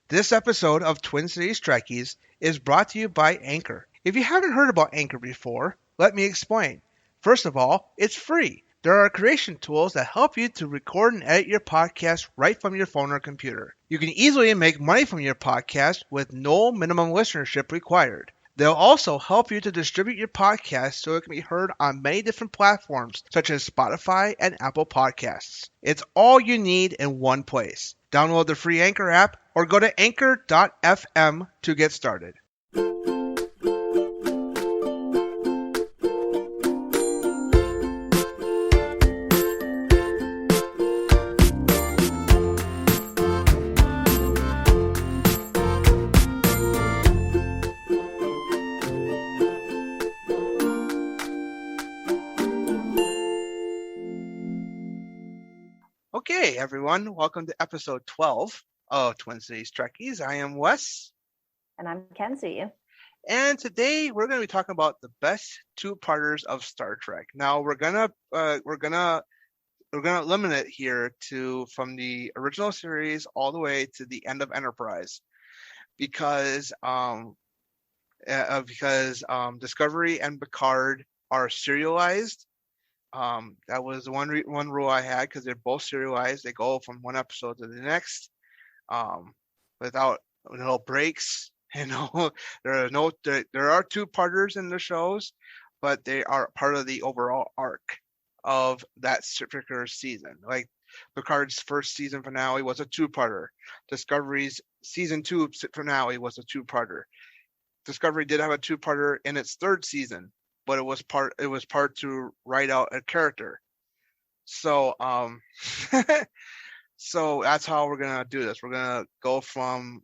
This episode of Twin Cities Trekkies is brought to you by Anchor. If you haven't heard about Anchor before, let me explain. First of all, it's free. There are creation tools that help you to record and edit your podcast right from your phone or computer. You can easily make money from your podcast with no minimum listenership required. They'll also help you to distribute your podcast so it can be heard on many different platforms, such as Spotify and Apple Podcasts. It's all you need in one place. Download the free Anchor app or go to anchor.fm to get started. Okay, everyone, welcome to episode 12 of Twin Cities Trekkies. I am Wes. And I'm MacKenzie. And today we're going to be talking about the best two-parters of Star Trek. Now we're gonna limit it here to from the original series all the way to the end of Enterprise, because Discovery and Picard are serialized. That was the one rule I had, because they're both serialized. They go from one episode to the next, without no breaks. There are two-parters in the shows, but they are part of the overall arc of that particular season. Like Picard's first season finale was a two-parter. Discovery's season 2 finale was a two-parter. Discovery did have a two-parter in its third season, but it was part to write out a character. So so that's how we're gonna do this. We're gonna go from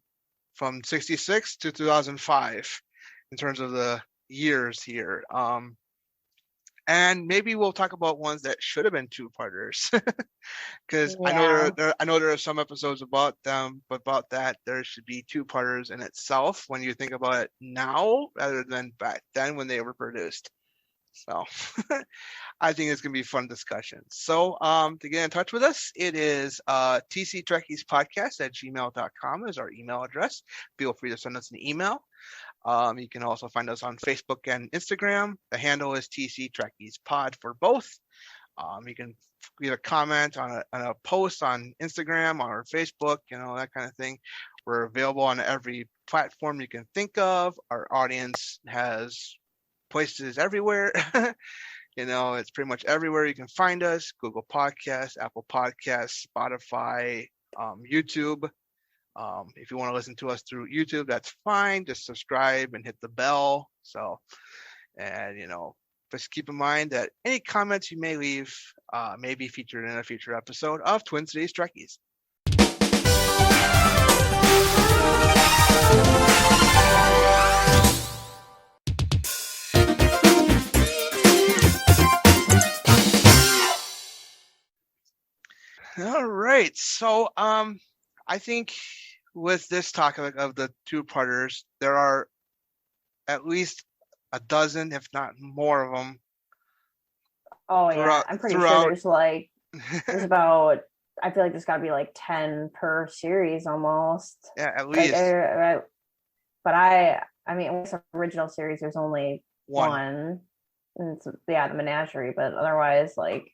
66 to 2005 in terms of the years here. And maybe we'll talk about ones that should have been two-parters, because Yeah. I know there are some episodes about them, but about that there should be two-parters in itself when you think about it now, rather than back then when they were produced. So I think it's gonna be a fun discussion. So to get in touch with us, it is tctrekkiespodcast@gmail.com is our email address. Feel free to send us an email. You can also find us on Facebook and Instagram. The handle is TC Trekkies Pod for both. You can leave a comment on a post on Instagram or Facebook, that kind of thing. We're available on every platform you can think of. Our audience has places everywhere. It's pretty much everywhere you can find us: Google Podcasts, Apple Podcasts, Spotify, YouTube. If you want to listen to us through YouTube, that's fine. Just subscribe and hit the bell. So, and just keep in mind that any comments you may leave may be featured in a future episode of Twin Cities Trekkies. All right, so I think with this topic of the two-parters, there are at least a dozen, if not more of them. Oh yeah, I'm pretty sure there's about. I feel like there's got to be like 10 per series almost. Yeah, at least. But I mean, with the original series, there's only one. And it's, the Menagerie, but otherwise, like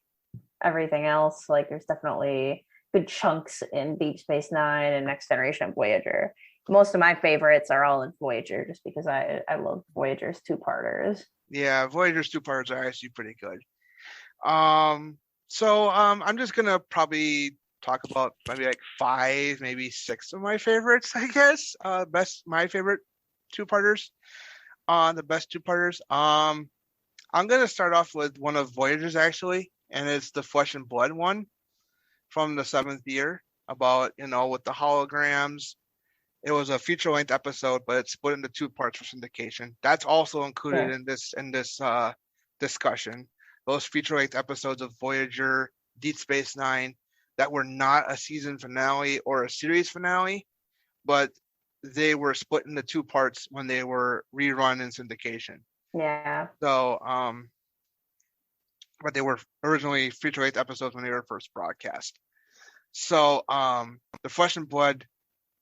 everything else, like there's definitely good chunks in Deep Space Nine and Next Generation and Voyager. Most of my favorites are all in Voyager, just because I love Voyager's two-parters. Yeah, Voyager's two-parters are actually pretty good. So I'm just gonna probably talk about maybe like 5, maybe 6 of my favorites, I guess. My favorite two-parters. The best two-parters. I'm gonna start off with one of Voyager's, actually, and it's the Flesh and Blood one from the 7th year, about with the holograms. It was a feature-length episode, but it's split into 2 parts for syndication. That's also included in this discussion. Those feature-length episodes of Voyager, Deep Space Nine, that were not a season finale or a series finale, but they were split into 2 parts when they were rerun in syndication. Yeah. So, but they were originally feature-length episodes when they were first broadcast. So, the Flesh and Blood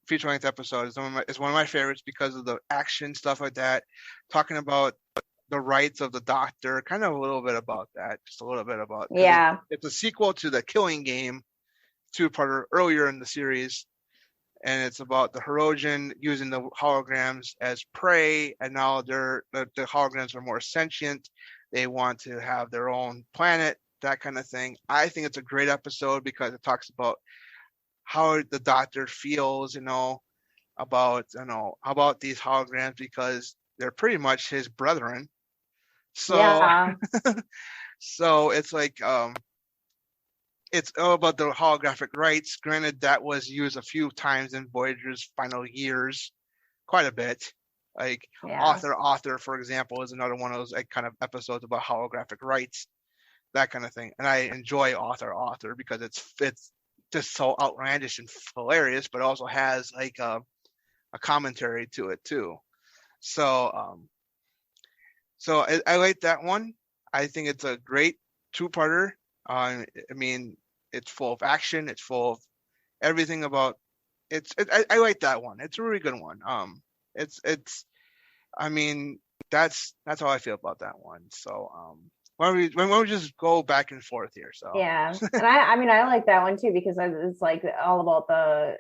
feature-length episode. It's one of my favorites because of the action stuff like that, talking about the rights of the Doctor, kind of a little bit about that, just a little bit about. Yeah. It's a sequel to the Killing Game, two-parter earlier in the series, and it's about the Hirogen using the holograms as prey, and now the holograms are more sentient. They want to have their own planet, that kind of thing. I think it's a great episode because it talks about how the Doctor feels, about these holograms, because they're pretty much his brethren. So, yeah. so it's like, it's all about the holographic rights. Granted, that was used a few times in Voyager's final years, quite a bit. Like Author, for example, is another one of those like kind of episodes about holographic rights, that kind of thing. And I enjoy Author because it's just so outlandish and hilarious, but also has like a commentary to it too. So I like that one. I think it's a great two-parter. I mean, it's full of action. It's full of everything about. I like that one. It's a really good one. I mean, that's how I feel about that one. So why don't we just go back and forth here? So yeah, and I mean I like that one too because it's like all about the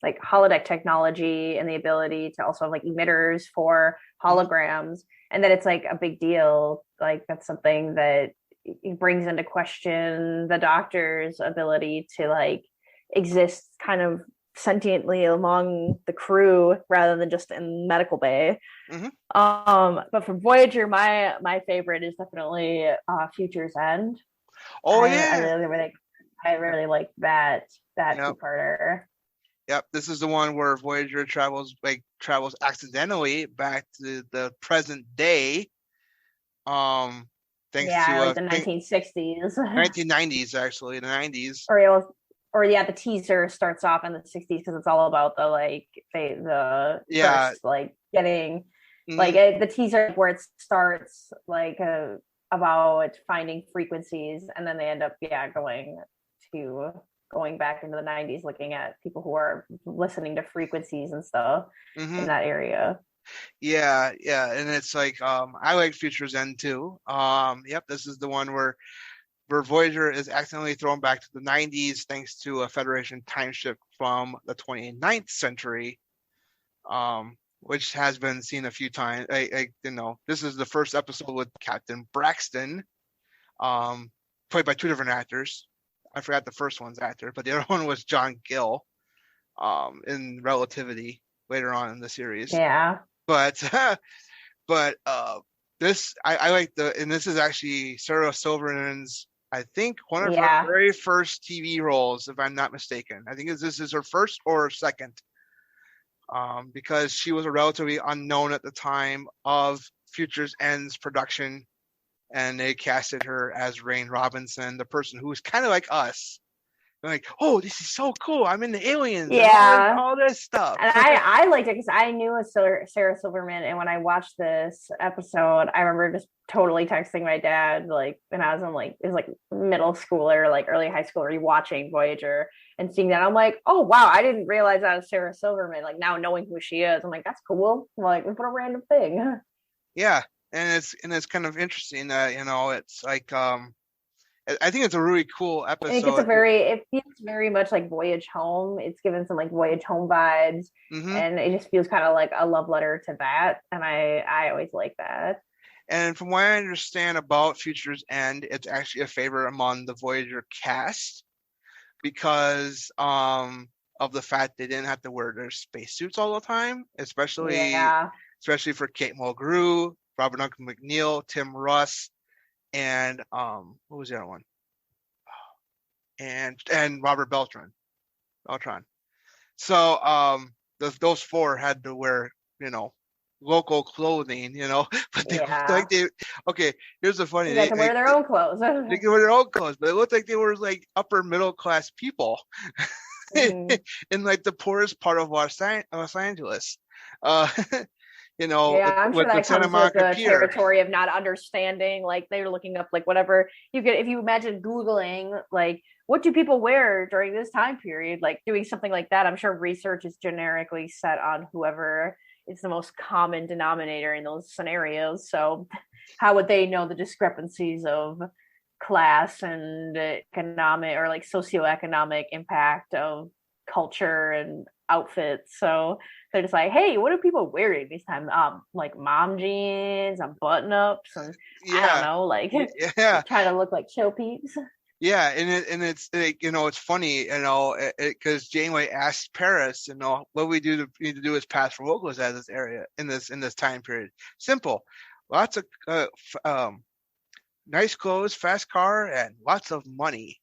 like holodeck technology and the ability to also have like emitters for holograms, and that it's like a big deal. Like that's something that it brings into question the Doctor's ability to like exist kind of sentiently among the crew rather than just in medical bay. But for Voyager, my favorite is definitely Future's End. I really like that two-parter. Yep, this is the one where Voyager travels accidentally back to the present day. Thanks to the 1960s, 1990s, actually, the 90s. The teaser starts off in the 60s because it's all about first, like getting like the teaser where it starts like about finding frequencies, and then they end up going back into the 90s, looking at people who are listening to frequencies and stuff in that area. Yeah, and it's like I like Future's End too. This is the one where Voyager is accidentally thrown back to the 90s thanks to a Federation time ship from the 29th century, which has been seen a few times. This is the first episode with Captain Braxton, played by two different actors. I forgot the first one's actor, but the other one was John Gill, in Relativity later on in the series. Yeah. But this I like and this is actually Sarah Silverman's, I think, one of her very first TV roles, if I'm not mistaken. I think this is her first or second, because she was a relatively unknown at the time of Future's End's production, and they casted her as Rain Robinson, the person who was kind of like us. They're like, oh, this is so cool. I'm in the aliens. Yeah. All this stuff. And I liked it because I knew Sarah Silverman. And when I watched this episode, I remember just totally texting my dad, like, when I was in it was like middle school or like early high school, rewatching Voyager and seeing that. I'm like, oh, wow, I didn't realize that was Sarah Silverman. Like now knowing who she is, I'm like, that's cool. I'm like, what a random thing. Yeah. And it's kind of interesting that, it's like, I think it's a really cool episode. It feels very much like Voyage Home. It's given some like Voyage Home vibes, and it just feels kind of like a love letter to that. And I always like that. And from what I understand about Future's End, it's actually a favorite among the Voyager cast because of the fact they didn't have to wear their spacesuits all the time, especially for Kate Mulgrew, Robert Duncan McNeil, Tim Russ, and what was the other one? And Robert Beltran. So those four had to wear local clothing, but they looked like here's the funny they can wear their own clothes. They can wear their own clothes, but it looked like they were like upper middle class people in like the poorest part of Los Angeles. I'm sure that comes with the territory of not understanding. Like they were looking up like whatever you get. If you imagine Googling like what do people wear during this time period? Like doing something like that, I'm sure research is generically set on whoever is the most common denominator in those scenarios. So how would they know the discrepancies of class and economic or like socioeconomic impact of culture and outfits? So they're just like, hey, what are people wearing this time? Like mom jeans and button ups and I don't know, like yeah, trying to look like show peeps. yeah, and it's like, it's funny, because Janeway asked Paris, what we need to do is pass for locals at this area in this time period. Simple, lots of nice clothes, fast car, and lots of money.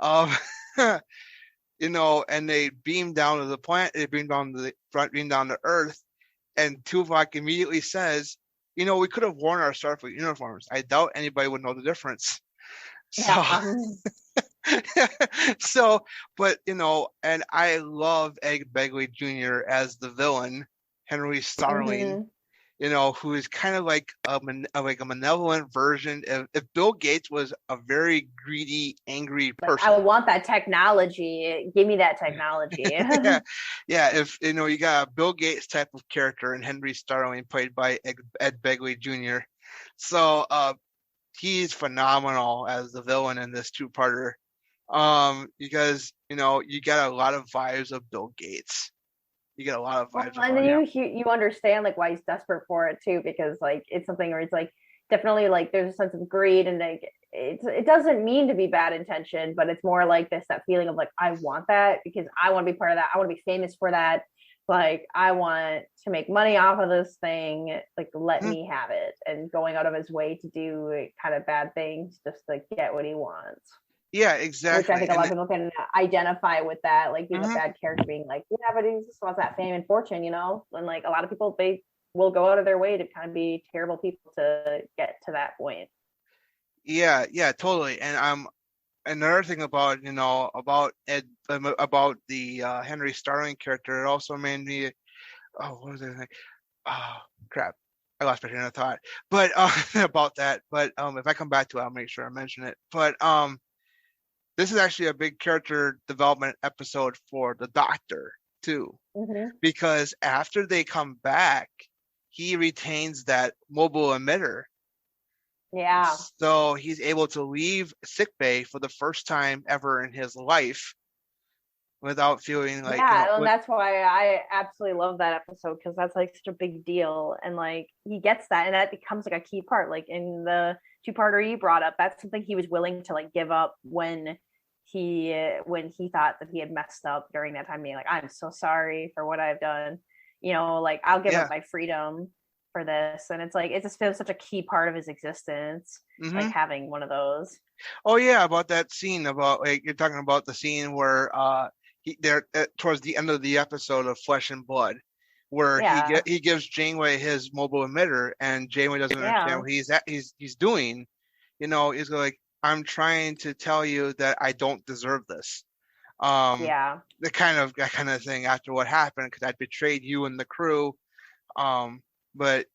Um, and they beam down to the planet, they beam down to the front, beam down to Earth, and Tuvok immediately says, we could have worn our Starfleet uniforms. I doubt anybody would know the difference. So, but and I love Ed Begley Jr. as the villain, Henry Starling. Who is kind of like a malevolent version. If Bill Gates was a very greedy, angry person, I want that technology. Give me that technology. yeah. If you got a Bill Gates type of character and Henry Starling played by Ed Begley Jr. So he's phenomenal as the villain in this two-parter. Because you got a lot of vibes of Bill Gates. You get a lot of vibes. And then you understand like why he's desperate for it too, because like it's something where it's like definitely like there's a sense of greed and like it doesn't mean to be bad intention, but it's more like that feeling of like I want that because I want to be part of that. I want to be famous for that. Like I want to make money off of this thing. Like let me have it, and going out of his way to do kind of bad things just to get what he wants. Yeah, exactly. Which I think a lot of people can identify with that, like being a bad character, being like, yeah, but he just wants that fame and fortune, And like a lot of people, they will go out of their way to kind of be terrible people to get to that point. Yeah, totally. And another thing about about the Henry Starling character, it also made me, what was it? Oh crap, I lost my train of thought. But about that. But if I come back to it, I'll make sure I mention it. But this is actually a big character development episode for the Doctor too, because after they come back, he retains that mobile emitter. Yeah. So he's able to leave sickbay for the first time ever in his life without feeling like. Yeah, and that's why I absolutely love that episode, because that's like such a big deal, and like he gets that, and that becomes like a key part. Like in the two-parter you brought up, that's something he was willing to like give up when he thought that he had messed up during that time, being like, I'm so sorry for what I've done, like I'll give up my freedom for this. And it's like it just feels such a key part of his existence, like having one of those. Oh yeah, about that scene, about like you're talking about the scene where they're towards the end of the episode of Flesh and Blood, where he gives Janeway his mobile emitter, and Janeway doesn't understand what he's doing. He's like, I'm trying to tell you that I don't deserve this. That kind of thing after what happened, because I betrayed you and the crew. But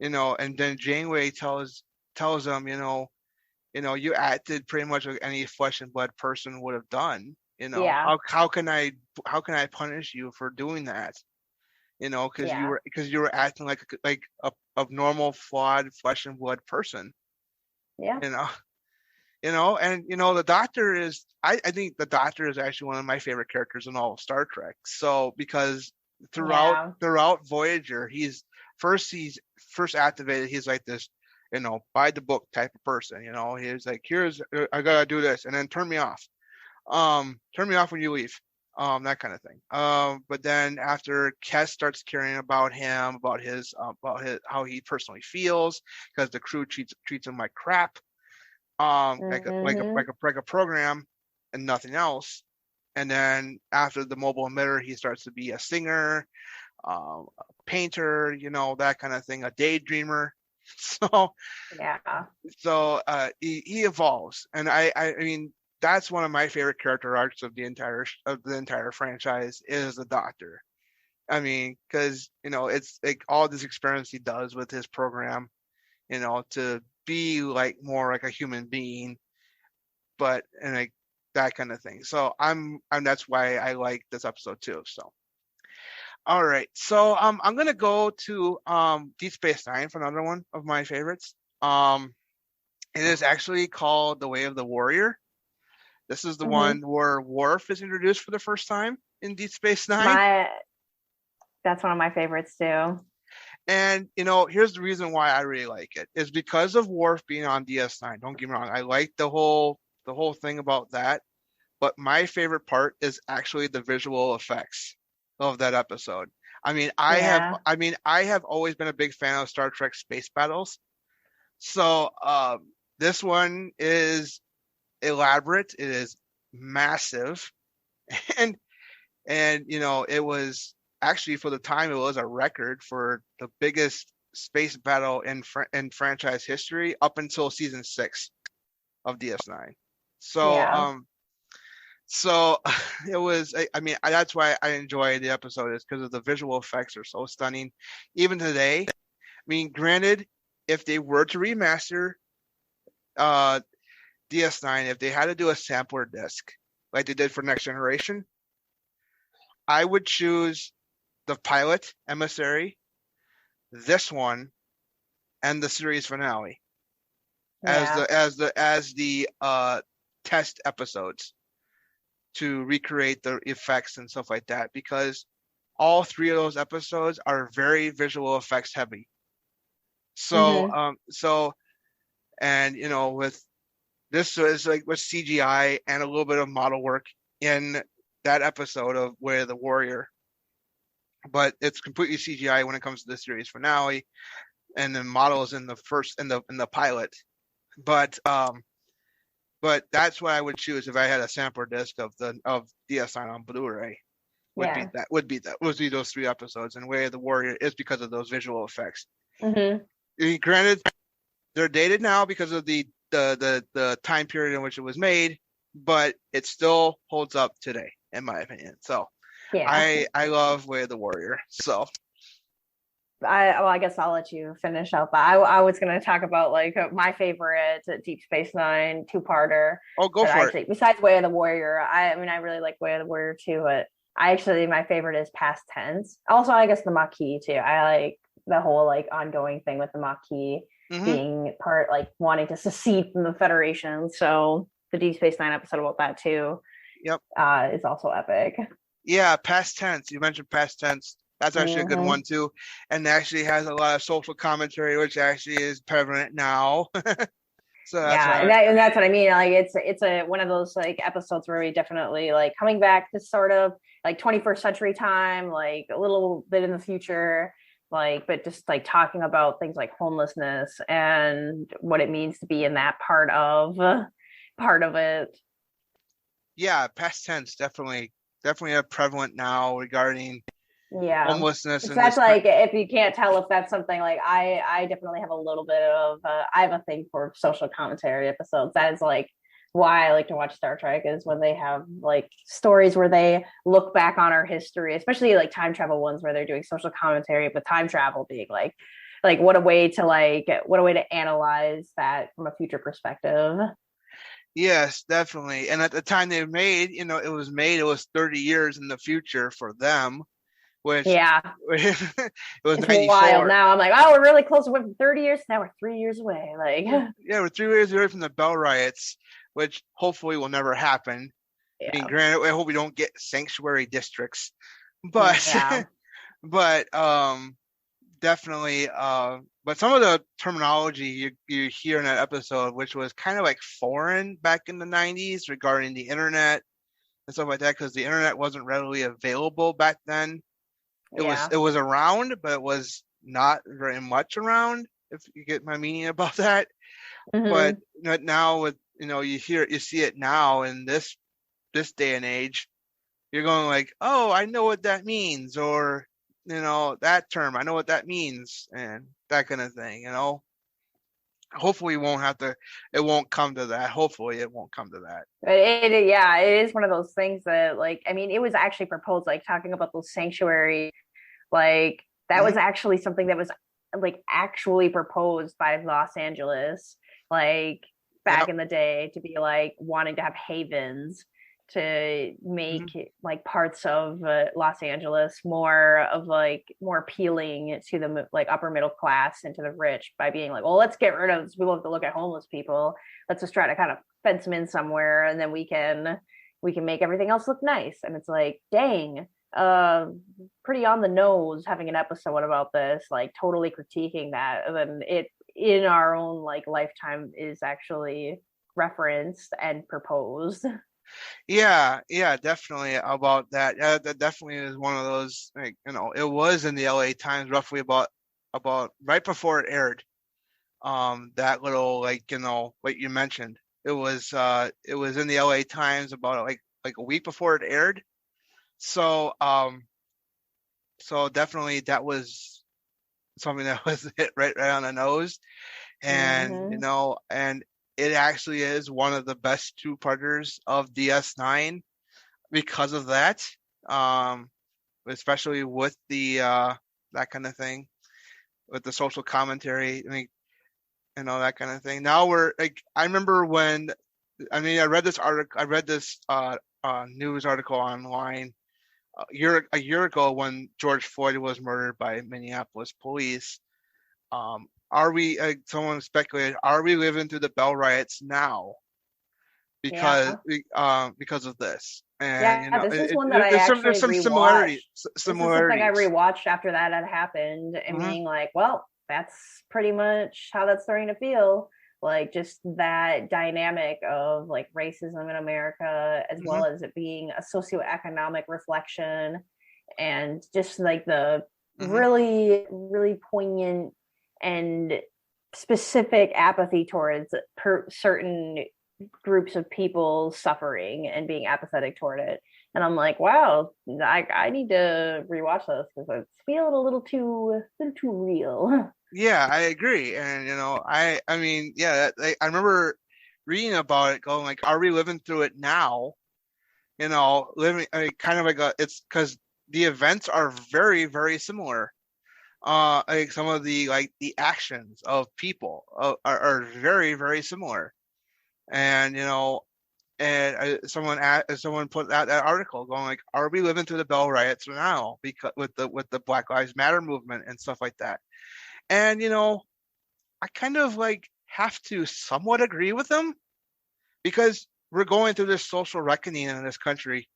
and then Janeway tells him, you acted pretty much like any flesh and blood person would have done. How can I punish you for doing that? Because you were acting like a normal flawed flesh and blood person. Yeah. And the Doctor is, I think the Doctor is actually one of my favorite characters in all of Star Trek. So because throughout Voyager, he's first activated, he's like this, by the book type of person. He's like, I gotta do this, and then turn me off when you leave, that kind of thing. But then after Kes starts caring about him, about his how he personally feels, because the crew treats him like crap. Like a program and nothing else. And then after the mobile emitter, he starts to be a singer, a painter, that kind of thing, a daydreamer. So he evolves, and I mean that's one of my favorite character arcs of the entire franchise is the Doctor. I mean, because it's like all this experience he does with his program, to be like more like a human being, but that kind of thing. So and that's why I like this episode too. So all right, so I'm gonna go to Deep Space Nine for another one of my favorites. It is actually called The Way of the Warrior. This is the one where Worf is introduced for the first time in Deep Space Nine. That's one of my favorites too. And here's the reason why I really like it is because of Worf being on DS9. Don't get me wrong, I like the whole thing about that. But my favorite part is actually the visual effects of that episode. I have always been a big fan of Star Trek space battles. So this one is elaborate. It is massive, and it was actually, for the time, it was a record for the biggest space battle in franchise history up until season 6 of DS9. So so it was. That's why I enjoy the episode, is because of the visual effects are so stunning. Even today, granted, if they were to remaster DS9, if they had to do a sampler disc like they did for Next Generation, I would choose the pilot, Emissary, this one, and the series finale as the test episodes to recreate the effects and stuff like that, because all 3 of those episodes are very visual effects heavy. So and with this is like with CGI and a little bit of model work in that episode of Way of the Warrior, but it's completely CGI when it comes to the series finale, and the models in the first in the pilot. But that's what I would choose if I had a sampler disc of DS9 on Blu-ray. Would be those 3 episodes, and Way of the Warrior is because of those visual effects. Granted, they're dated now because of the time period in which it was made, but it still holds up today, in my opinion. So I love Way of the Warrior. So I guess I'll let you finish up. I was going to talk about like my favorite Deep Space Nine 2-parter. Oh, go for it. Besides Way of the Warrior, I really like Way of the Warrior too, but my favorite is Past Tense. Also, I guess the Maquis too. I like the whole like ongoing thing with the Maquis being part, like wanting to secede from the Federation. So the Deep Space Nine episode about that too. Yep. Is also epic. Yeah, Past Tense. You mentioned Past Tense. That's actually a good one too, and actually has a lot of social commentary, which actually is prevalent now. So that's what I mean. Like it's a one of those like episodes where we definitely like coming back to sort of like 21st century time, like a little bit in the future, like, but just like talking about things like homelessness and what it means to be in that part of it. Yeah, Past Tense definitely prevalent now regarding homelessness. And that's like, if you can't tell if that's something like I definitely have a little bit of I have a thing for social commentary episodes. That is like why I like to watch Star Trek, is when they have like stories where they look back on our history, especially like time travel ones where they're doing social commentary, but time travel being like what a way to analyze that from a future perspective. Yes, definitely. And at the time it was 30 years in the future for them. Which, it was 94. Wild. Now I'm like, oh, we're really close. We went from 30 years. Now we're 3 years away. Like, we're 3 years away from the Bell riots, which hopefully will never happen. Granted, I hope we don't get sanctuary districts, but but definitely. But some of the terminology you hear in that episode, which was kind of like foreign back in the 90s regarding the internet and stuff like that, because the internet wasn't readily available back then. It was around, but it was not very much around, if you get my meaning about that. But now with you see it now in this day and age, you're going like, oh, I know what that means, or that term, I know what that means, and that kind of thing. Hopefully it won't come to that. Hopefully it won't come to that. It is one of those things that, like, I mean, it was actually proposed, like talking about those sanctuary, like that was actually something that was like actually proposed by Los Angeles, like back in the day to be like wanting to have havens to make like parts of Los Angeles more appealing to the like upper middle class and to the rich by being like, well, let's get rid of this. We won't have to look at homeless people. Let's just try to kind of fence them in somewhere, and then we can make everything else look nice. And it's like, dang, pretty on the nose having an episode about this, like totally critiquing that, and then it in our own like lifetime is actually referenced and proposed. Yeah, definitely about that. Yeah, that definitely is one of those, like, it was in the LA Times roughly about right before it aired. That little, like, what you mentioned. It was in the LA Times about like a week before it aired. So so definitely that was something that was hit right on the nose. And and it actually is one of the best two-parters of DS9 because of that, especially with the that kind of thing, with the social commentary, that kind of thing. Now we're like, I remember when, I read this news article online a year ago when George Floyd was murdered by Minneapolis police. Someone speculated, are we living through the Bell riots now because of this? And this is one that I actually there's some rewatched. similarities. This is something I rewatched after that had happened, and being like, well, that's pretty much how that's starting to feel. Like, just that dynamic of like racism in America, as well as it being a socioeconomic reflection, and just like the really, really poignant and specific apathy towards certain groups of people suffering and being apathetic toward it. And I'm like, wow, I need to rewatch this because it's feeling a little too real. Yeah, I agree. And I remember reading about it, going like, are we living through it now? Living kind of like it's because the events are very, very similar. Like some of the actions of people are very, very similar. And someone put out that article going like, are we living through the Bell riots now because with the Black Lives Matter movement and stuff like that? And I kind of like have to somewhat agree with them, because we're going through this social reckoning in this country,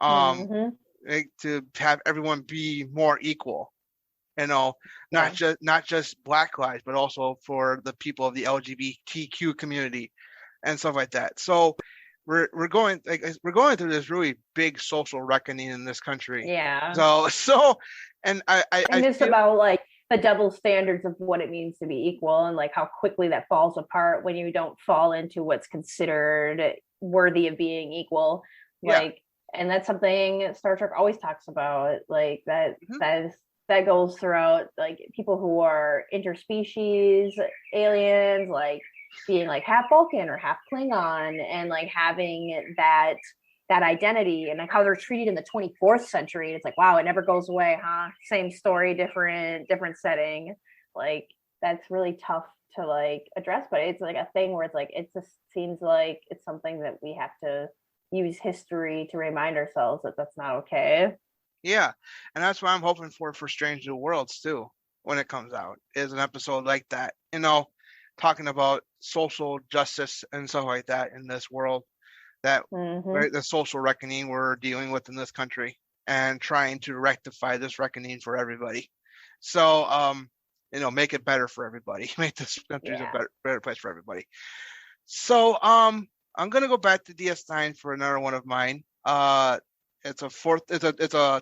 like, to have everyone be more equal. Not just Black lives, but also for the people of the LGBTQ community and stuff like that. So we're going through this really big social reckoning in this country. Yeah. So and I it's about like the double standards of what it means to be equal, and like how quickly that falls apart when you don't fall into what's considered worthy of being equal. Like, and that's something Star Trek always talks about, like that goes throughout, like people who are interspecies aliens, like being like half Vulcan or half Klingon, and like having that identity, and like how they're treated in the 24th century. It's like, wow, it never goes away, huh? Same story, different setting. Like, that's really tough to like address, but it's like a thing where it's like, it just seems like it's something that we have to use history to remind ourselves that that's not okay. Yeah, and that's what I'm hoping for Strange New Worlds too, when it comes out, is an episode like that, talking about social justice and stuff like that in this world, that right, the social reckoning we're dealing with in this country, and trying to rectify this reckoning for everybody. So make it better for everybody, make this country a better place for everybody. So I'm gonna go back to DS9 for another one of mine. It's a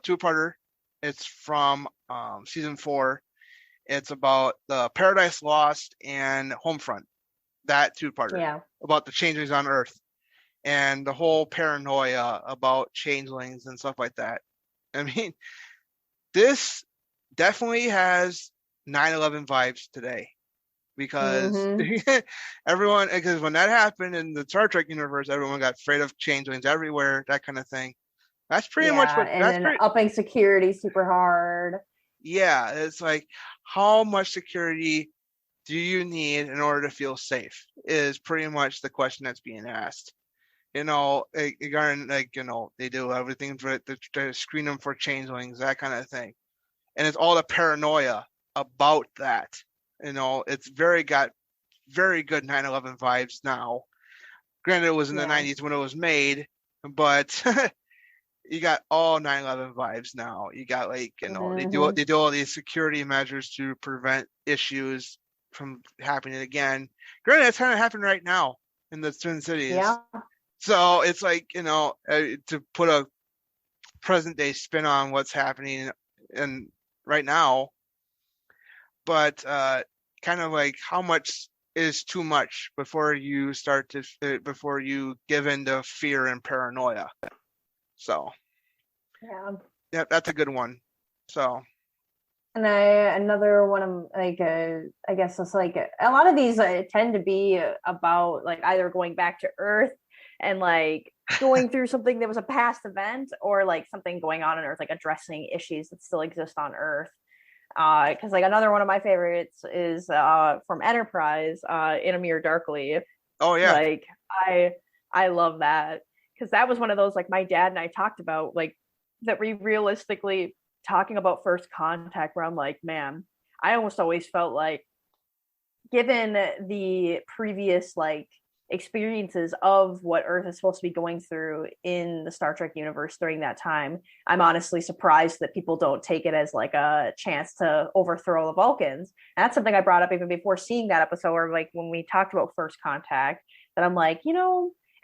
two-parter. It's from season 4. It's about the Paradise Lost and Homefront, that two-parter, about the changelings on Earth and the whole paranoia about changelings and stuff like that. I mean, this definitely has 9/11 vibes today, because because when that happened in the Star Trek universe, everyone got afraid of changelings everywhere, that kind of thing. That's pretty much what. And then upping security super hard. Yeah, it's like, how much security do you need in order to feel safe? Is pretty much the question that's being asked. Regarding they do everything to screen them for changelings, that kind of thing, and it's all the paranoia about that. It's got very good 9/11 vibes now. Granted, it was in the 90s when it was made, but you got all 9/11 vibes now. You got they do all these security measures to prevent issues from happening again. Granted, it's kind of happening right now in the Twin Cities. Yeah. So it's to put a present day spin on what's happening right now, but kind of how much is too much before you give in to fear and paranoia. So yeah, that's a good one. So, and another one of I guess it's a lot of these tend to be about either going back to Earth and going through something that was a past event, or something going on Earth, addressing issues that still exist on Earth. Because another one of my favorites is from Enterprise, In a Mirror Darkly. Oh yeah, I love that, because that was one of those my dad and I talked about that we realistically talking about First Contact, where I'm man, I almost always felt given the previous experiences of what Earth is supposed to be going through in the Star Trek universe during that time, I'm honestly surprised that people don't take it as a chance to overthrow the Vulcans. And that's something I brought up even before seeing that episode, where when we talked about First Contact, that I'm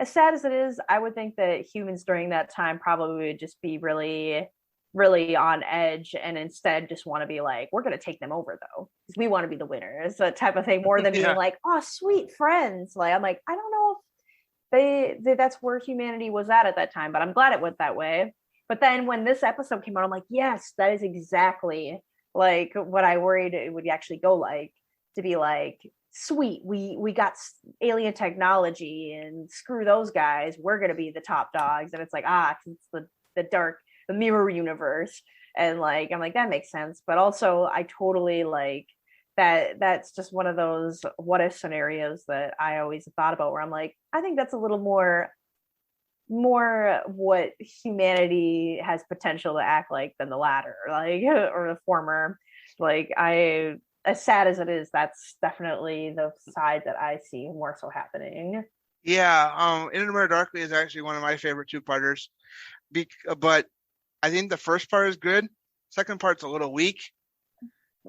as sad as it is, I would think that humans during that time probably would just be really, really on edge, and instead just want to be we're going to take them over though, because we want to be the winners, that type of thing, more than being oh, sweet friends. I'm I don't know if that's where humanity was at that time, but I'm glad it went that way. But then when this episode came out, I'm yes, that is exactly what I worried it would actually go to be sweet, we got alien technology, and screw those guys, we're going to be the top dogs. And it's it's the mirror universe, and I'm that makes sense. But also I totally that's just one of those what if scenarios that I always thought about, where I'm I think that's a little more what humanity has potential to act than the latter, or the former. As sad as it is, that's definitely the side that I see more so happening. Yeah, In a Mirror Darkly is actually one of my favorite two-parters, but I think the first part is good. Second part's a little weak,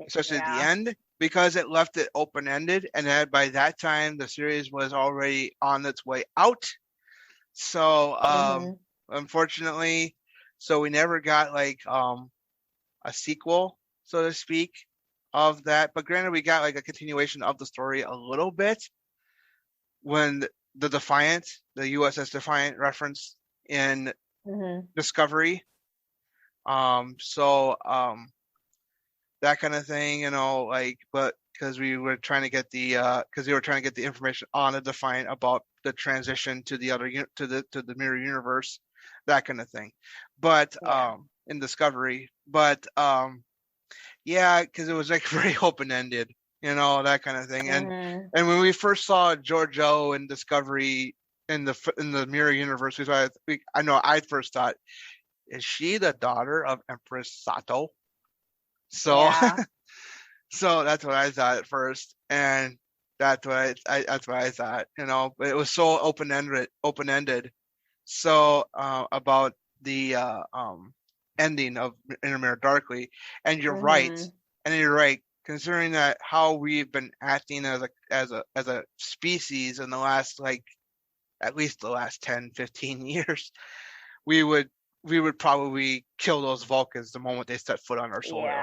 especially at the end, because it left it open-ended, and by that time the series was already on its way out. So unfortunately, we never got a sequel, so to speak, of that. But granted, we got a continuation of the story a little bit when the Defiant, the USS Defiant reference in Discovery. That kind of thing, but because we were trying to get because they were trying to get the information on the Defiant about the transition to the other to the mirror universe, that kind of thing. But in Discovery, but because it was very open-ended, that kind of thing. And when we first saw Georgiou in Discovery in the mirror universe, I first thought, is she the daughter of Empress Sato? So so that's what I thought at first, and that's what I thought, but it was so open-ended. So about the ending of In a Mirror Darkly, and you're right, considering that how we've been acting as a species in the last at least the last 10-15 years, we would probably kill those Vulcans the moment they set foot on our soil.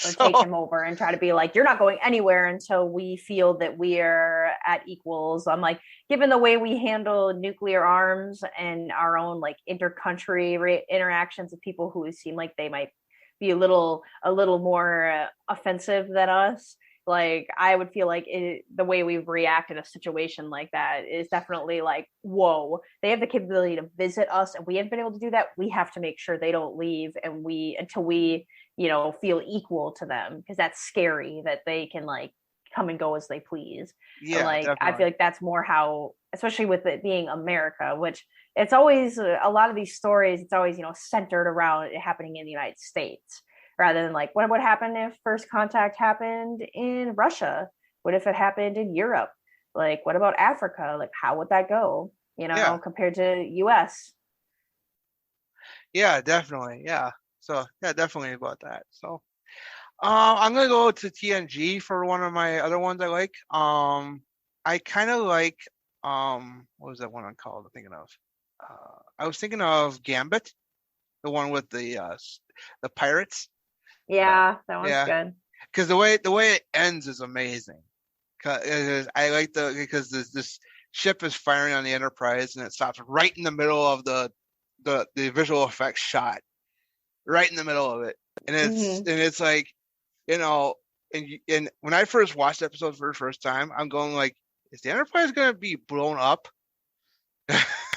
Or take them over and try to be you're not going anywhere until we feel that we're at equals. I'm given the way we handle nuclear arms and our own inter-country interactions with people who seem like they might be a little more offensive than us, I would feel the way we've reacted in a situation like that is definitely whoa, they have the capability to visit us and we haven't been able to do that. We have to make sure they don't leave, and until we feel equal to them, because that's scary that they can come and go as they please. Yeah, Like definitely. I feel like that's more how, especially with it being America, which it's always a lot of these stories, it's always, centered around it happening in the United States rather than like what would happen if first contact happened in Russia? What if it happened in Europe? Like what about Africa? Like how would that go, Yeah. compared to US? Yeah, definitely. Yeah. So yeah, definitely about that. So I'm gonna go to TNG for one of my other ones I like. I kind of like what was that one I'm called? I'm thinking of. I was thinking of Gambit, the one with the pirates. Yeah, that one's Yeah, good. because the way it ends is amazing. I like because this ship is firing on the Enterprise and it stops right in the middle of the visual effects shot, right in the middle of it, and it's like, and when I first watched the episode for the first time, I'm going like, is the Enterprise gonna be blown up?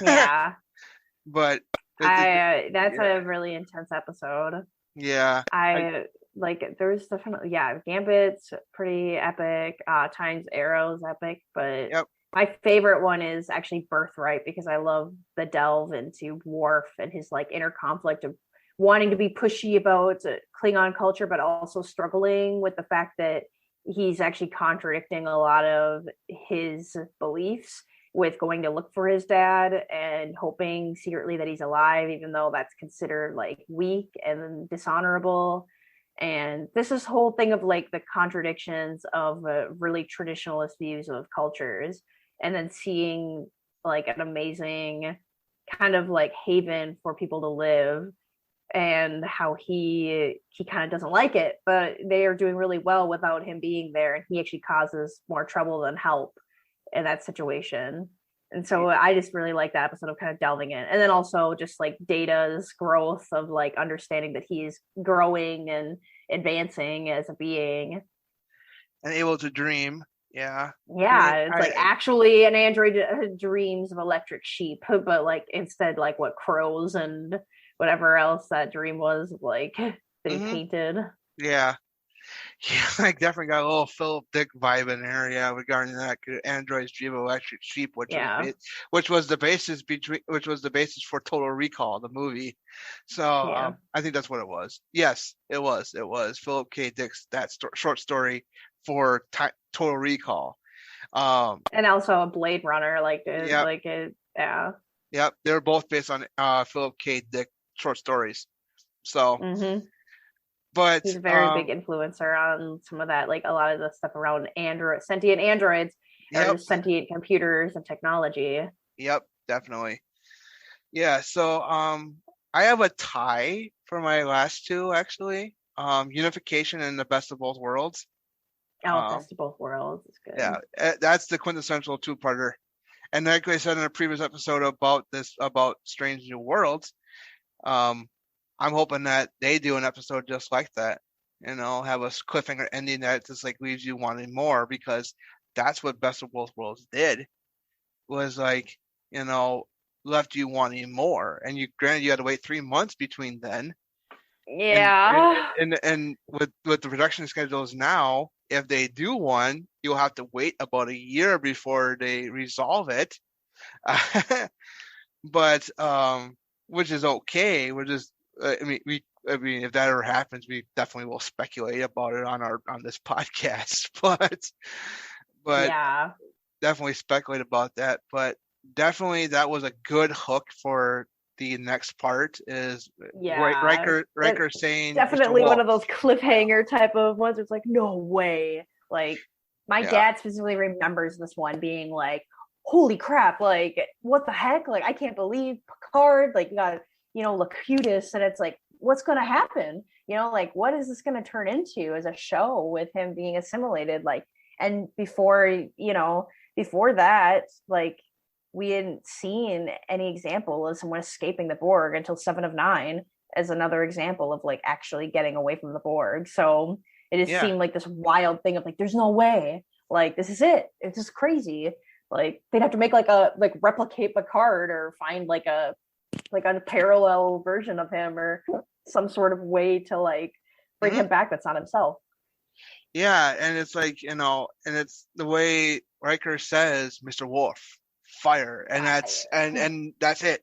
Yeah. But That's yeah, a really intense episode. yeah, I like there's definitely, Gambit's pretty epic. Times Arrow's epic, but yep, my favorite one is actually Birthright because I love the delve into Worf and his like inner conflict of wanting to be pushy about Klingon culture, but also struggling with the fact that he's actually contradicting a lot of his beliefs with going to look for his dad and hoping secretly that he's alive, even though that's considered like weak and dishonorable. And this whole thing of like the contradictions of really traditionalist views of cultures, and then seeing like an amazing kind of like haven for people to live, and how he kind of doesn't like it, but they are doing really well without him being there, and he actually causes more trouble than help in that situation. And so I just really like that episode of kind of delving in. And then also just like Data's growth of like understanding that he's growing and advancing as a being. and able to dream. Yeah. Yeah, it's like actually an android dreams of electric sheep, but like instead like what crows and whatever else that dream was like that he painted. Yeah. Yeah, I definitely got a little Philip Dick vibe in there, yeah, regarding that android's dream of electric sheep, which was the basis for Total Recall, the movie. So I think that's what it was. Yes, it was. Philip K. Dick's short story for Total Recall. And also a Blade Runner, yeah. Yep, they're both based on Philip K. Dick short stories. So. But he's a very big influencer on some of that, like a lot of the stuff around sentient androids, or sentient computers and technology. Yep, definitely. Yeah, so I have a tie for my last two actually. Unification and the Best of Both Worlds. Best of Both Worlds is good. Yeah, that's the quintessential two-parter. And like I said in a previous episode about Strange New Worlds, I'm hoping that they do an episode just like that, have a cliffhanger ending that just like leaves you wanting more, because that's what Best of Both Worlds did, was like, left you wanting more. And granted you had to wait 3 months between then. Yeah. And with the production schedules now, if they do one, you'll have to wait about a year before they resolve it. But which is okay. We're just I mean, if that ever happens, we definitely will speculate about it on this podcast. But yeah, definitely speculate about that. But definitely that was a good hook for the next part. Is Riker saying definitely one of those cliffhanger type of ones. It's like, no way. Like my dad specifically remembers this one being like, holy crap, like what the heck? Like I can't believe Picard, like you got Locutus, and it's like, what's going to happen? Like what is this going to turn into as a show with him being assimilated? Like, and before that, like we hadn't seen any example of someone escaping the Borg until 7 of 9 as another example of like actually getting away from the Borg. So it just seemed like this wild thing of like, there's no way, like this is it. It's just crazy. Like they'd have to make replicate Picard or find like a parallel version of him or some sort of way to like bring him back that's not himself. Yeah, and it's like, and it's the way Riker says, Mr. Worf, fire, and that's it.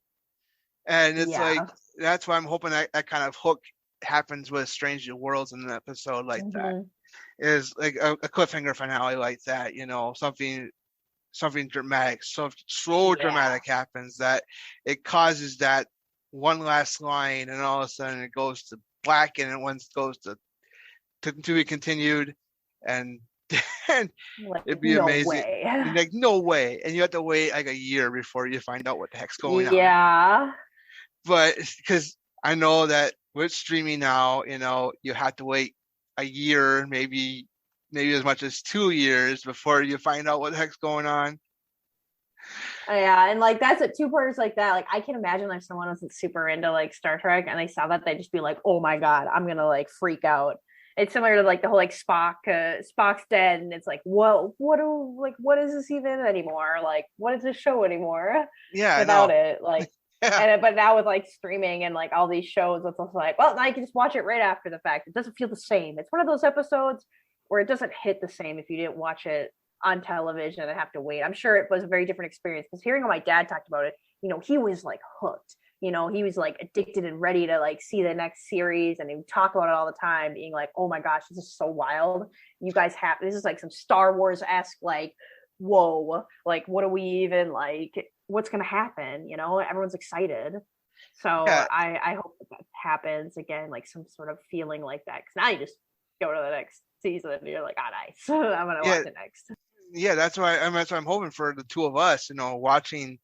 And it's like Yeah. that's why I'm hoping that kind of hook happens with Strange New Worlds in an episode like that. Mhm. Is like a cliffhanger finale like that, something dramatic, so Yeah. dramatic happens that it causes that one last line, and all of a sudden it goes to black, and it once goes to be continued, and and Like, it'd be no amazing. way. Like no way, and you have to wait like a year before you find out what the heck's going on. Yeah. But because I know that with streaming now, you have to wait a year, maybe as much as 2 years before you find out what the heck's going on. Yeah, and like that's it. Two-parters like that. Like I can imagine if someone wasn't super into like Star Trek and they saw that, they'd just be like, "Oh my god, I'm gonna like freak out." It's similar to like the whole like Spock's dead, and it's like, what is this even anymore? Like, what is this show anymore? Yeah, Without it, like, yeah. but now with like streaming and like all these shows, it's also like, well, now you can just watch it right after the fact. It doesn't feel the same. It's one of those episodes where it doesn't hit the same if you didn't watch it on television and have to wait. I'm sure it was a very different experience because hearing how my dad talked about it, he was like hooked. He was like addicted and ready to like see the next series, and he would talk about it all the time, being like, "Oh my gosh, this is so wild! You guys have this is like some Star Wars-esque, like, whoa, like what are we even like? What's gonna happen?" Everyone's excited. So Yeah, I hope that happens again, like some sort of feeling like that. Because now you just go to the next season and you're like, nice. I'm gonna yeah, watch it next. yeah. That's why I'm hoping for the two of us, watching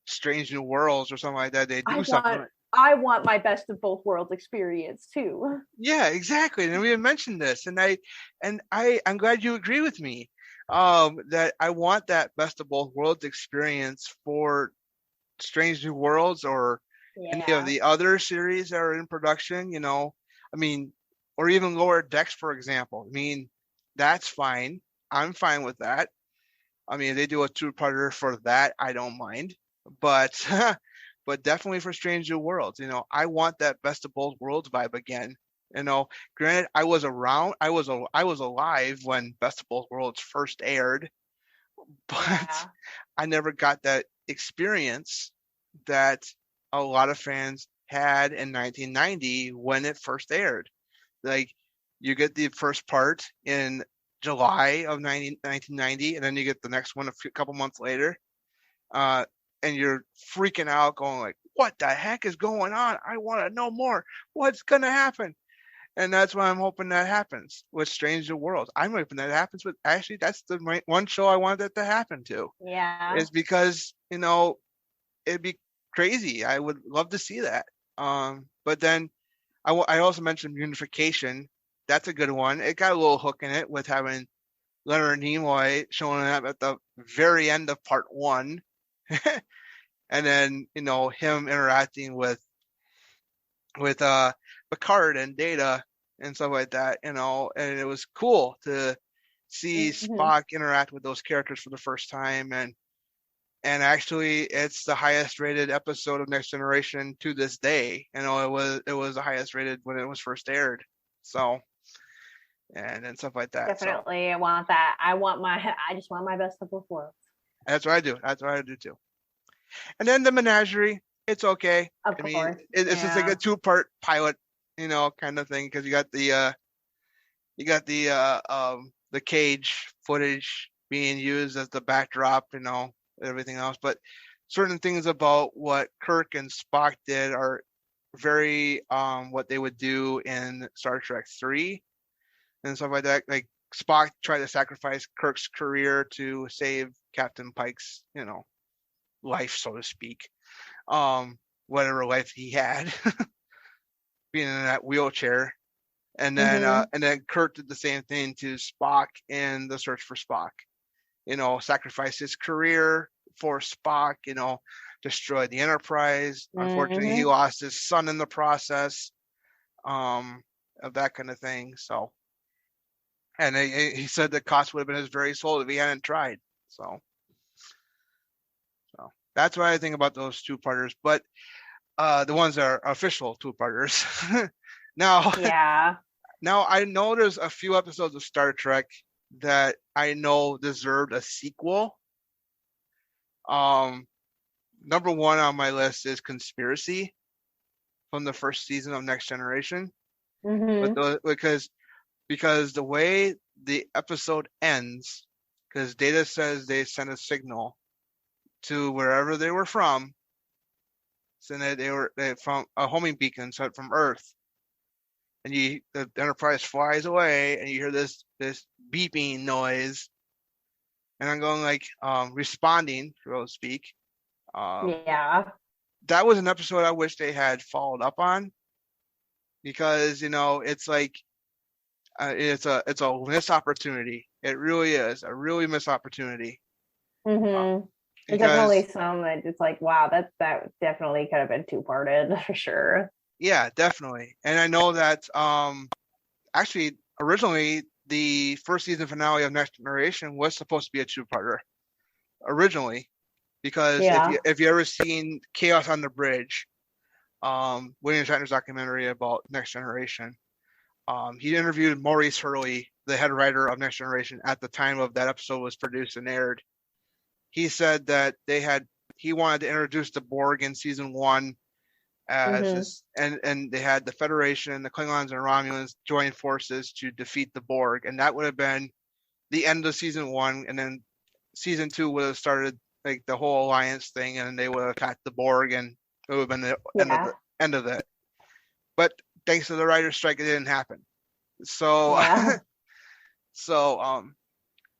Strange New Worlds or something like that. They I do want something. I want my best of both worlds experience too. Yeah, exactly. And we had mentioned this, I'm glad you agree with me. That I want that best of both worlds experience for Strange New Worlds or any of Yeah. the other series that are in production. I mean, or even Lower Decks, for example. I mean, that's fine. I'm fine with that. I mean, if they do a two-parter for that, I don't mind. But but definitely for Strange New Worlds, I want that best of both worlds vibe again. Granted, I was around, I was alive when Best of Both Worlds first aired, but Yeah. I never got that experience that a lot of fans had in 1990 when it first aired. Like, you get the first part in July of 1990, and then you get the next one a couple months later, uh, and you're freaking out, going like, "What the heck is going on? I want to know more. What's gonna happen?" And that's why I'm hoping that happens with Strange New Worlds. I'm hoping that happens with, actually, that's the one show I wanted that to happen to, Yeah. is because it'd be crazy. I would love to see that. But then I also mentioned Unification. That's a good one. It got a little hook in it with having Leonard Nimoy showing up at the very end of part one, and then him interacting with Picard and Data and stuff like that. And it was cool to see Mm-hmm. Spock interact with those characters for the first time, and actually it's the highest rated episode of Next Generation to this day. It was the highest rated when it was first aired. So, and stuff like that. So Definitely, I want that. I just want my best of both worlds. that's what I do. That's what I do too. And then the Menagerie, it's okay. Of I mean, course. it's just like Yeah. a two-part pilot, kind of thing, because you got the cage footage being used as the backdrop, everything else. But certain things about what Kirk and Spock did are very what they would do in Star Trek 3 and stuff like that. Like, Spock tried to sacrifice Kirk's career to save Captain Pike's, life, so to speak. Whatever life he had, being in that wheelchair. Mm-hmm. And then Kirk did the same thing to Spock in The Search for Spock. Sacrificed his career for Spock. Destroyed the Enterprise. Unfortunately, he Mm-hmm. lost his son in the process. Of that kind of thing. So, and he said the cost would have been his very soul if he hadn't tried. So that's what I think about those two-parters. But the ones that are official two-parters. Now, Yeah. Now I know there's a few episodes of Star Trek that I know deserved a sequel. Number one on my list is Conspiracy from the first season of Next Generation. Because the way the episode ends, because Data says they sent a signal to wherever they were from, saying that they were from a homing beacon sent from Earth, and the Enterprise flies away, and you hear this beeping noise, and I'm going like responding, so to speak. That was an episode I wish they had followed up on, because it's like it's a missed opportunity. It really is a really missed opportunity. There's definitely some that it's like, wow, that definitely could have been two-parted for sure. Yeah, definitely. And I know that actually originally the first season finale of Next Generation was supposed to be a two-parter originally, because if you ever seen Chaos on the Bridge, William Shatner's documentary about Next Generation, he interviewed Maurice Hurley, the head writer of Next Generation, at the time of that episode was produced and aired. He said that he wanted to introduce the Borg in season 1 as and they had the Federation, the Klingons and Romulans join forces to defeat the Borg, and that would have been the end of season 1, and then season 2 would have started like the whole alliance thing, and they would have attacked the Borg, and it would have been the end of it. But thanks to the writer's strike, it didn't happen. So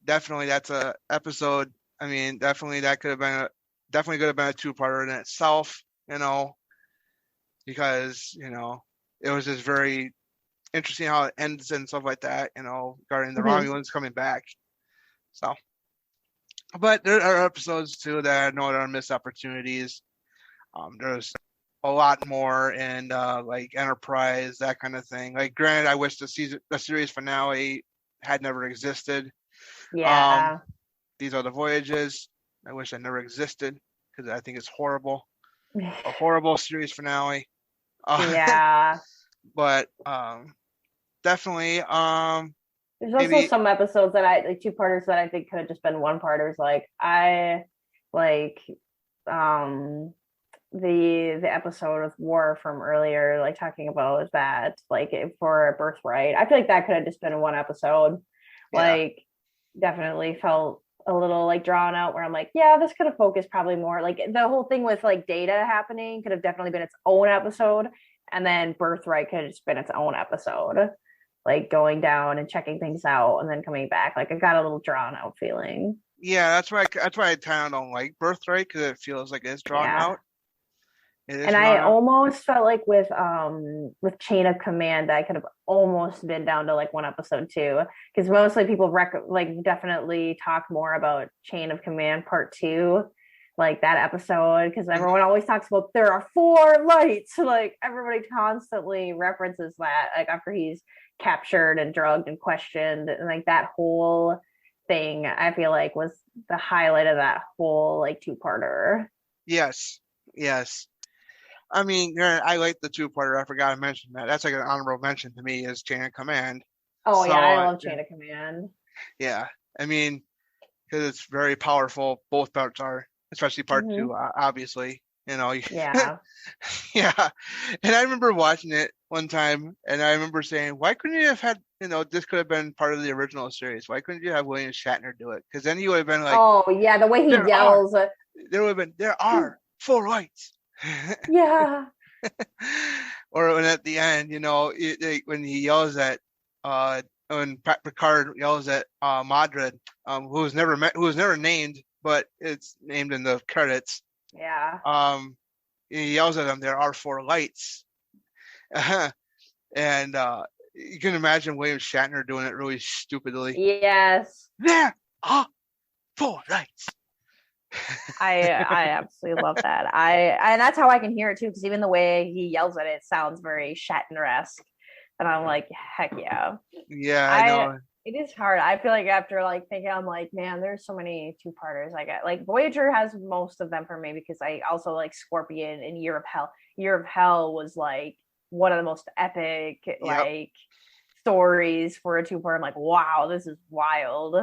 definitely that's a episode. I mean, definitely that could have been a two-parter in itself, because it was just very interesting how it ends and stuff like that, regarding the Romulans coming back. So, but there are episodes too that I know there are missed opportunities. There's a lot more in like Enterprise, that kind of thing. Like, granted, I wish the series finale had never existed. These Are the Voyages. I wish that never existed, because I think it's horrible. A horrible series finale. But definitely. There's also some episodes that like two-parters that I think could have just been one-parters. Like I like the episode with War from earlier, like talking about that, like for Birthright. I feel like that could have just been one episode. Like definitely felt a little like drawn out, where I'm like, this could have focused probably more. Like the whole thing with like Data happening could have definitely been its own episode, and then Birthright could have just been its own episode, like going down and checking things out and then coming back. Like I got a little drawn out feeling. Yeah, that's why I kind of don't like Birthright, because it feels like it's drawn out. And I almost felt like with Chain of Command, I could have almost been down to like one episode too, because mostly people definitely talk more about Chain of Command Part 2, like that episode, because everyone always talks about there are 4 lights. Like everybody constantly references that, like after he's captured and drugged and questioned, and like that whole thing I feel like was the highlight of that whole like two-parter. Yes. I mean, I like the two-parter. I forgot to mention that. That's like an honorable mention to me, is Chain of Command. Oh, so, I love Chain of Command. Yeah, I mean, because it's very powerful. Both parts are, especially part 2, obviously. Yeah. And I remember watching it one time, and I remember saying, why couldn't you have had, this could have been part of the original series. Why couldn't you have William Shatner do it? Because then he would have been like, oh, yeah, the way he yells. There would have been, there are 4 lights. Yeah. Or when at the end, when he yells at when Picard yells at Madrid, who was never named, but it's named in the credits. Yeah. He yells at him, there are 4 lights. And you can imagine William Shatner doing it really stupidly. Yes. There are 4 lights. I absolutely love that. And that's how I can hear it too, because even the way he yells at it sounds very Shatner-esque, and I'm like, heck yeah. Yeah, I know. It is hard. I feel like after like thinking, I'm like, man, there's so many two-parters. I get like Voyager has most of them for me, because I also like Scorpion and Year of Hell. Year of Hell was like one of the most epic like stories for a two-part. I'm like, wow, this is wild.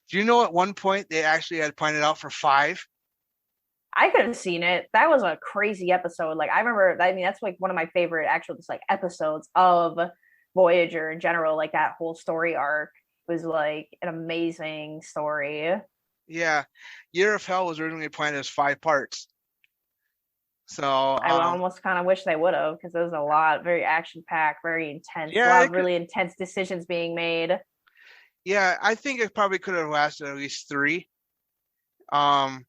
Do you know at one point they actually had planned it out for 5? I could have seen it. That was a crazy episode. Like I remember, I mean, that's like one of my favorite actual just like episodes of Voyager in general. Like that whole story arc was like an amazing story. Yeah, Year of Hell was originally planned as 5 parts. So I almost kind of wish they would have because there was a lot, very action packed, very intense, a yeah, lot of really intense decisions being made. yeah, I think it probably could have lasted at least 3. At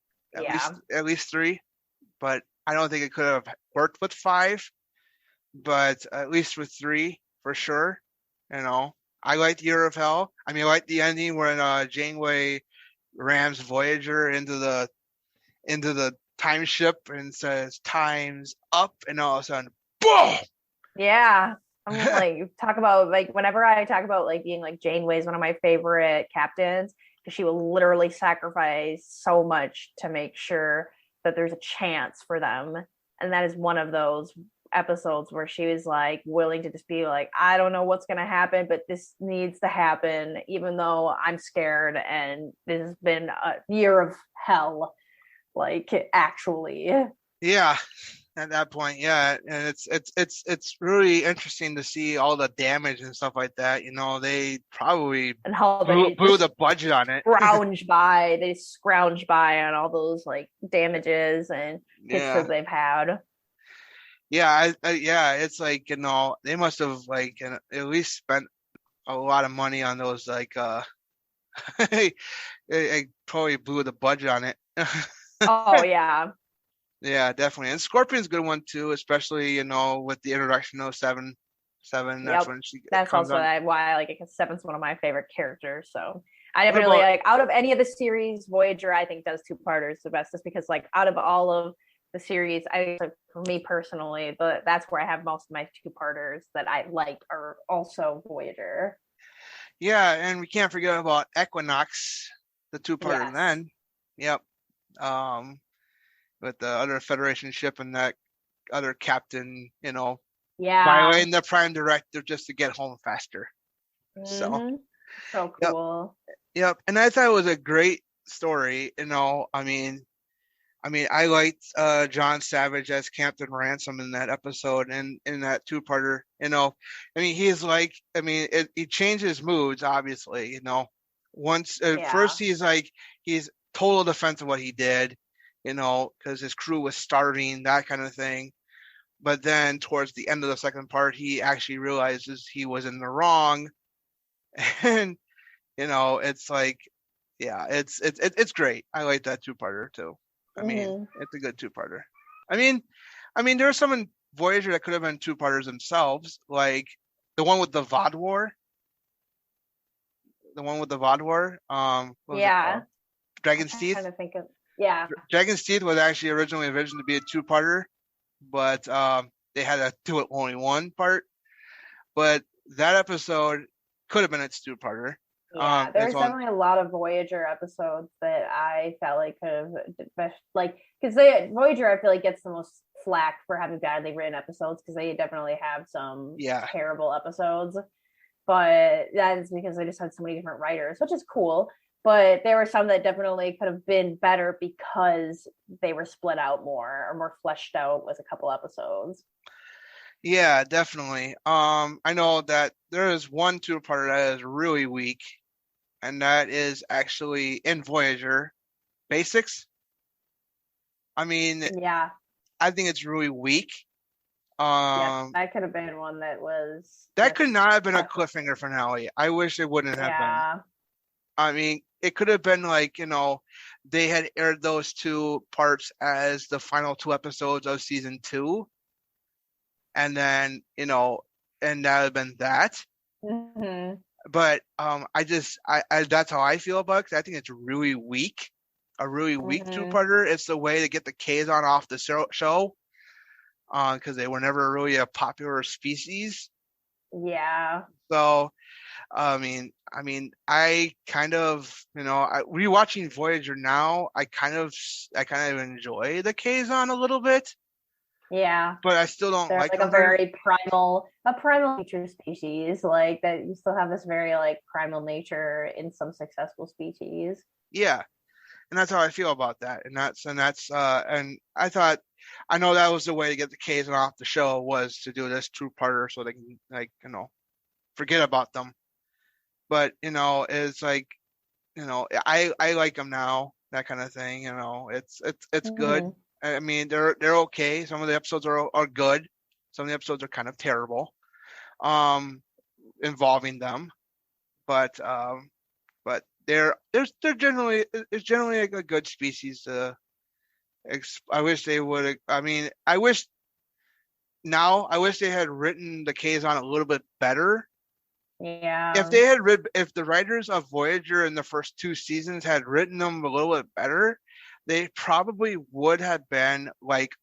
least 3, but I don't think it could have worked with 5. But at least with 3 for sure. You know, I liked Year of Hell. I mean, I liked the ending when Janeway rams Voyager into the time ship and says "Time's up," and all of a sudden, boom! Yeah, I'm like talk about like whenever I talk about like being like Janeway is one of my favorite captains because she will literally sacrifice so much to make sure that there's a chance for them, and that is one of those episodes where she was like willing to just be like, I don't know what's gonna happen, but this needs to happen, even though I'm scared and this has been a year of hell. Like actually. Yeah, at that point, yeah, and it's really interesting to see all the damage and stuff like that. You know, they probably and how blew the budget on it. They scrounge by on all those like damages and hits that they've had. Yeah, yeah, it's like, you know, they must have like at least spent a lot of money on those like it probably blew the budget on it. Oh yeah. Yeah, definitely. And Scorpion's a good one too, especially, you know, with the introduction of Seven. That's when she That's comes also on. why I like it because Seven's one of my favorite characters. So I definitely like out of any of the series, Voyager I think does 2-parters the best, just because like out of all of the series, I like, for me personally, that's where I have most of my 2-parters that I like are also Voyager. Yeah, and we can't forget about Equinox, the 2-parter then. Yep. With the other Federation ship and that other captain, you know, violating the Prime Directive just to get home faster. Mm-hmm. So cool. Yep. And I thought it was a great story. You know, I mean, I liked John Savage as Captain Ransom in that episode and in that 2-parter. You know, I mean, he's like, I mean, he changes moods, obviously. You know, once first he's total defense of what he did, you know, because his crew was starving, that kind of thing. But then towards the end of the second part, he actually realizes he was in the wrong, and you know, it's like, yeah, it's great. I like that 2-parter too. I mean, it's a good 2-parter. I mean, there are some in Voyager that could have been 2-parters themselves, like the one with the VOD War. The one with the VOD War. Dragon's Teeth. I'm trying to think of Dragon's Teeth was actually originally envisioned to be a 2-parter, but they had to do it only 1 part. But that episode could have been its 2-parter. Yeah, there's definitely a lot of Voyager episodes that I felt like could have, like, because Voyager I feel like gets the most flack for having badly written episodes because they definitely have some terrible episodes. But that is because they just had so many different writers, which is cool. But there were some that definitely could have been better because they were split out more or more fleshed out with a couple episodes. Yeah, definitely. I know that there is one 2-parter that is really weak, and that is actually in Voyager, Basics. I mean, I think it's really weak. That could have been one that was. That could not have been a cliffhanger finale. I wish it wouldn't have been. I mean, it could have been like, you know, they had aired those 2 parts as the final 2 episodes of season 2. And then, you know, and that would have been that. Mm-hmm. But I that's how I feel about it, 'cause I think it's really weak. A really weak 2-parter. It's the way to get the Kazon off the show. Because they were never really a popular species. Yeah. So, I mean, I kind of, you know, rewatching Voyager now, I kind of enjoy the Kazon a little bit. Yeah. but I still don't They're like like them a very primal nature species. Like that, you still have this very like primal nature in some successful species. Yeah, and that's how I feel about that. And I know that was the way to get the Kazon off the show, was to do this two-parter so they can, like, forget about them. But it's like, I like them now, that kind of thing. It's good. I mean, they're okay. Some of the episodes are good. Some of the episodes are kind of terrible, involving them. But they're generally, it's generally a good species. I wish they would. I mean, I wish they had written the Kazon a little bit better. Yeah. If the writers of Voyager in the first 2 seasons had written them a little bit better, they probably would have been like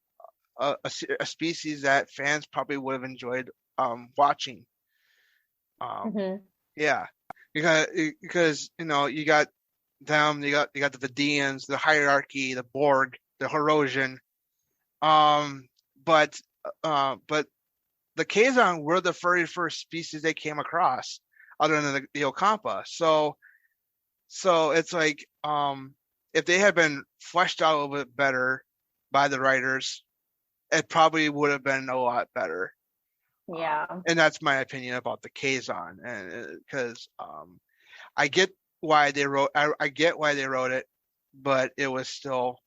a species that fans probably would have enjoyed watching. Yeah, because you got them, you got the Vidians, the Hierarchy, the Borg, the Herosian, but the Kazon were the very first species they came across, other than the Ocampa. So it's like, if they had been fleshed out a little bit better by the writers, it probably would have been a lot better. Yeah. And that's my opinion about the Kazon, and because I get why they wrote it, but it was still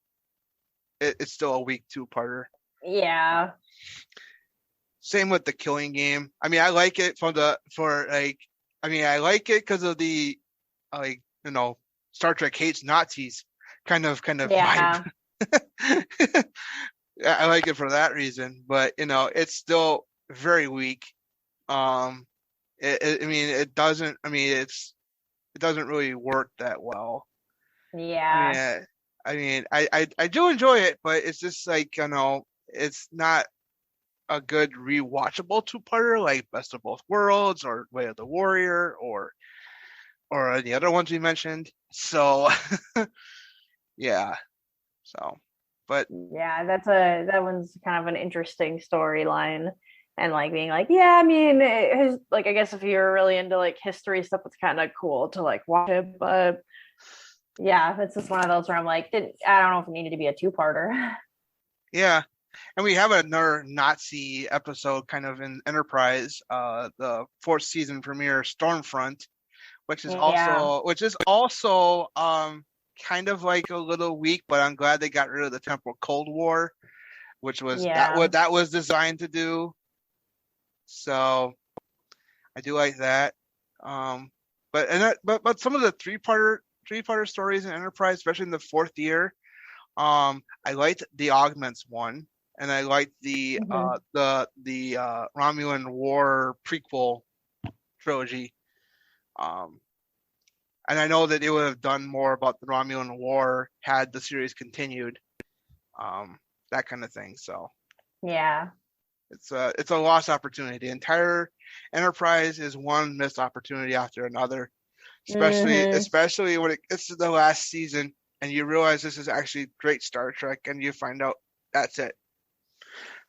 it's still a weak 2-parter. Yeah. Same with the Killing Game. I mean, I like it I like it because of the Star Trek hates Nazis kind of vibe. I like it for that reason, but it's still very weak. It doesn't really work that well. Yeah. I mean, I do enjoy it, but it's just like, it's not a good rewatchable 2-parter like Best of Both Worlds or Way of the Warrior or the other ones we mentioned. So yeah. So, but yeah, that one's kind of an interesting storyline, and like being like, yeah, I mean, I guess if you're really into like history stuff, it's kind of cool to like watch it, but yeah, it's just one of those where I'm like, I don't know if it needed to be a 2-parter. Yeah. And we have another Nazi episode kind of in Enterprise, the 4th season premiere, Stormfront, which is also kind of like a little weak, but I'm glad they got rid of the Temporal Cold War, which was what that was designed to do. So I do like that. But some of the three-parter stories in Enterprise, especially in the 4th year, I liked the Augments one, and I liked the Romulan War prequel trilogy. And I know that they would have done more about the Romulan War had the series continued, that kind of thing. So yeah, it's a lost opportunity. The entire Enterprise is one missed opportunity after another, especially when it gets to the last season and you realize this is actually great Star Trek, and you find out that's it.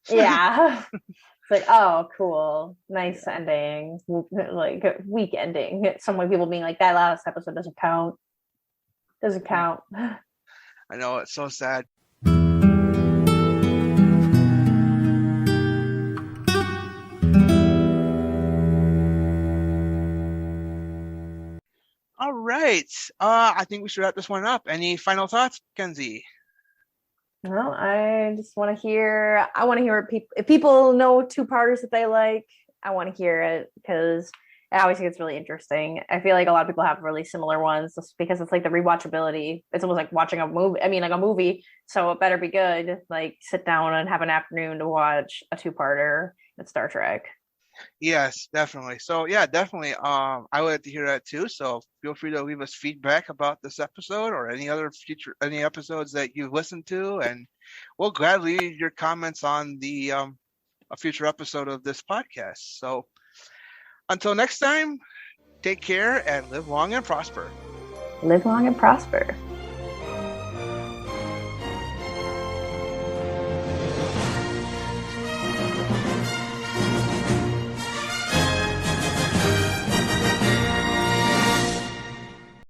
Yeah. It's like, oh, cool, nice ending, like weak ending. Some people being like, that last episode doesn't count. I know, it's so sad. All right. I think we should wrap this one up. Any final thoughts, MacKenzie? Well, I just want to hear. I want to hear if people know 2-parters that they like. I want to hear it because I always think it's really interesting. I feel like a lot of people have really similar ones just because it's like the rewatchability. It's almost like watching a movie. I mean, like a movie, so it better be good. Like sit down and have an afternoon to watch a 2-parter at Star Trek. Yes, definitely. So yeah, definitely. I would like to hear that too. So feel free to leave us feedback about this episode or any episodes that you've listened to, and we'll gladly read your comments on the a future episode of this podcast. So until next time, take care and live long and prosper. Live long and prosper.